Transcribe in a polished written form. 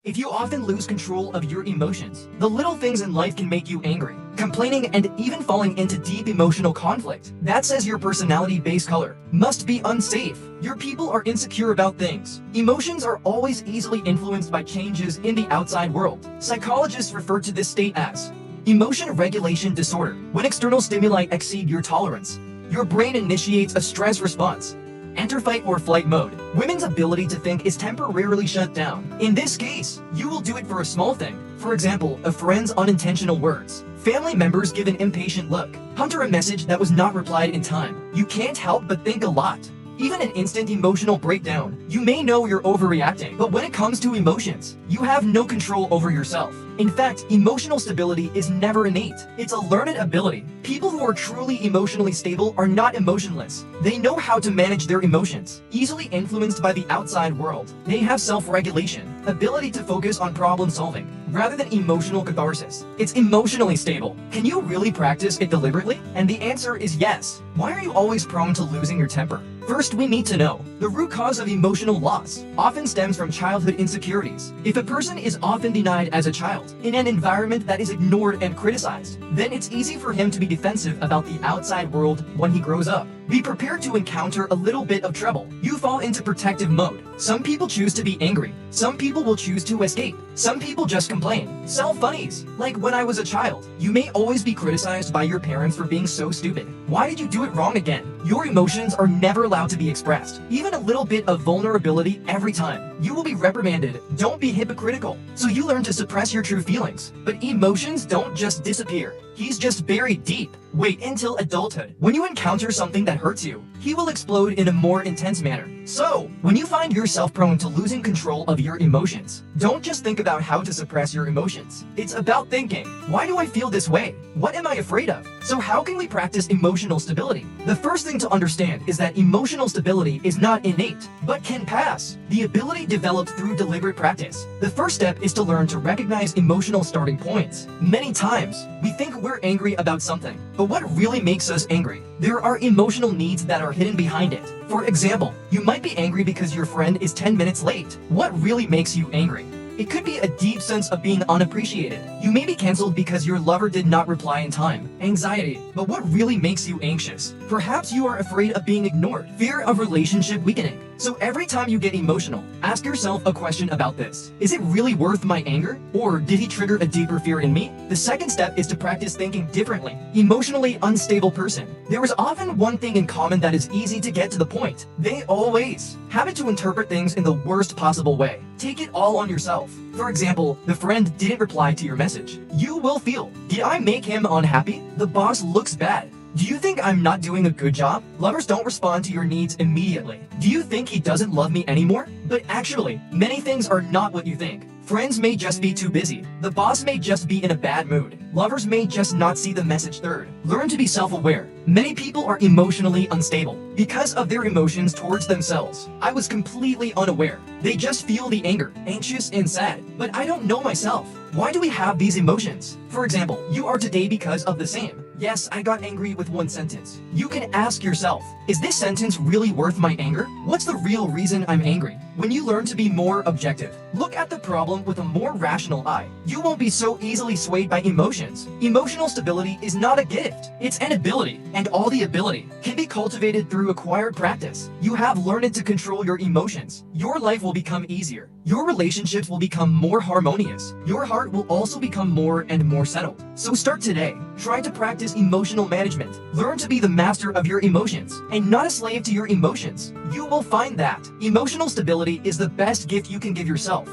If you often lose control of your emotions, the little things in life can make you angry, complaining, and even falling into deep emotional conflict. That says your personality base color must be unsafe. Your people are insecure about things. Emotions are always easily influenced by changes in the outside world. Psychologists refer to this state as emotion regulation disorder. When external stimuli exceed your tolerance, your brain initiates a stress response. Enter fight or flight mode. Women's ability to think is temporarily shut down. In this case, you will do it for a small thing. For example, a friend's unintentional words. Family members give an impatient look. Hunter a message that was not replied in time. You can't help but think a lot. Even an instant emotional breakdown. You may know you're overreacting, but when it comes to emotions, you have no control over yourself. In fact, emotional stability is never innate. It's a learned ability. People who are truly emotionally stable are not emotionless. They know how to manage their emotions. Easily influenced by the outside world, they have self-regulation, ability to focus on problem solving, rather than emotional catharsis. It's emotionally stable. Can you really practice it deliberately? And the answer is yes. Why are you always prone to losing your temper? First, we need to know the root cause of emotional loss often stems from childhood insecurities. If a person is often denied as a child in an environment that is ignored and criticized, then it's easy for him to be defensive about the outside world when he grows up. Be prepared to encounter a little bit of trouble. You fall into protective mode. Some people choose to be angry. Some people will choose to escape. Some people just complain. Sell funnies. Like when I was a child, you may always be criticized by your parents for being so stupid. Why did you do it wrong again? Your emotions are never allowed to be expressed. Even a little bit of vulnerability every time. You will be reprimanded. Don't be hypocritical. So you learn to suppress your true feelings. But emotions don't just disappear. He's just buried deep. Wait until adulthood. When you encounter something that hurts you, he will explode in a more intense manner. So, when you find yourself prone to losing control of your emotions, don't just think about how to suppress your emotions. It's about thinking, why do I feel this way? What am I afraid of? So how can we practice emotional stability? The first thing to understand is that emotional stability is not innate, but can pass. The ability developed through deliberate practice. The first step is to learn to recognize emotional starting points. Many times, we think we're angry about something, but what really makes us angry? There are emotional needs that are hidden behind it. For example, you might be angry because your friend is 10 minutes late. What really makes you angry? It could be a deep sense of being unappreciated. You may be canceled because your lover did not reply in time. Anxiety. But what really makes you anxious? Perhaps you are afraid of being ignored. Fear of relationship weakening. So every time you get emotional, ask yourself a question about this. Is it really worth my anger? Or did he trigger a deeper fear in me? The second step is to practice thinking differently. Emotionally unstable person. There is often one thing in common that is easy to get to the point. They always have it to interpret things in the worst possible way. Take it all on yourself. For example, the friend didn't reply to your message. You will feel, did I make him unhappy? The boss looks bad. Do you think I'm not doing a good job? Lovers don't respond to your needs immediately. Do you think he doesn't love me anymore? But actually, many things are not what you think. Friends may just be too busy. The boss may just be in a bad mood. Lovers may just not see the message. Third, learn to be self-aware. Many people are emotionally unstable because of their emotions towards themselves. I was completely unaware. They just feel the anger, anxious and sad. But I don't know myself. Why do we have these emotions? For example, you are today because of the same. Yes, I got angry with one sentence. You can ask yourself, is this sentence really worth my anger? What's the real reason I'm angry? When you learn to be more objective, look at the problem with a more rational eye. You won't be so easily swayed by emotions. Emotional stability is not a gift. It's an ability, and all the ability can be cultivated through acquired practice. You have learned to control your emotions. Your life will become easier. Your relationships will become more harmonious. Your heart will also become more and more settled. So start today. Try to practice emotional management. Learn to be the master of your emotions and not a slave to your emotions. You will find that emotional stability is the best gift you can give yourself.